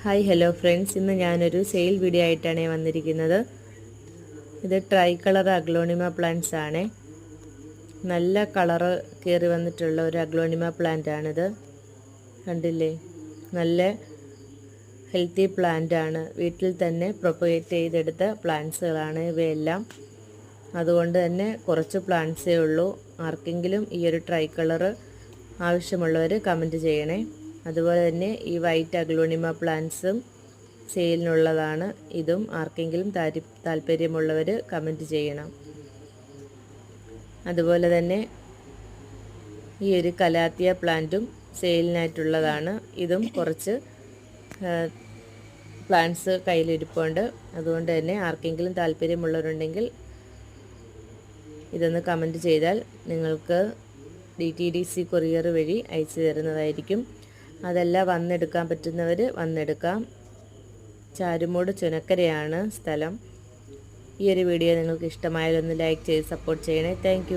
Hi hello friends, ഇന്ന് ഞാനൊരു sale video ആയിട്ടാണ് വന്നിരിക്കുന്നത്. ഇത് ട്രൈ കളർ അഗ്ലോണിമ പ്ലാന്റ്സ് ആണ്. നല്ല കളറ് കയറി വന്നിട്ടുള്ള ഒരു അഗ്ലോണിമ പ്ലാന്റ് ആണിത്. കണ്ടില്ലേ, നല്ല ഹെൽത്തി പ്ലാന്റ് ആണ്. വീട്ടിൽ തന്നെ പ്രൊപ്പഗേറ്റ് ചെയ്തെടുത്ത പ്ലാന്റ്സുകളാണ് ഇവയെല്ലാം. അതുകൊണ്ട് തന്നെ കുറച്ച് പ്ലാന്റ്സേ ഉള്ളൂ. ആർക്കെങ്കിലും ഈ ഒരു ട്രൈ കളറ് ആവശ്യമുള്ളവർ കമൻറ്റ് ചെയ്യണേ. അതുപോലെ തന്നെ ഈ വൈറ്റ് അഗ്ലോണിമ പ്ലാന്റ്സും സെയിലിനുള്ളതാണ്. ഇതും ആർക്കെങ്കിലും താല്പര്യമുള്ളവർ കമൻറ്റ് ചെയ്യണം. അതുപോലെ തന്നെ ഈ ഒരു കലാത്തിയ പ്ലാന്റും സെയിലിനായിട്ടുള്ളതാണ്. ഇതും കുറച്ച് പ്ലാന്റ്സ് കയ്യിലിരിപ്പുണ്ട്. അതുകൊണ്ട് തന്നെ ആർക്കെങ്കിലും താല്പര്യമുള്ളവരുണ്ടെങ്കിൽ ഇതൊന്ന് കമൻറ്റ് ചെയ്താൽ നിങ്ങൾക്ക് DTDC കൊറിയർ വഴി അയച്ചു തരുന്നതായിരിക്കും. അതെല്ലാം വന്നെടുക്കാൻ പറ്റുന്നവർ വന്നെടുക്കാം. ചാരുമൂട് ചുനക്കരയാണ് സ്ഥലം. ഈ ഒരു വീഡിയോ നിങ്ങൾക്ക് ഇഷ്ടമായാലൊന്ന് ലൈക്ക് ചെയ്ത് സപ്പോർട്ട് ചെയ്യണേ. താങ്ക്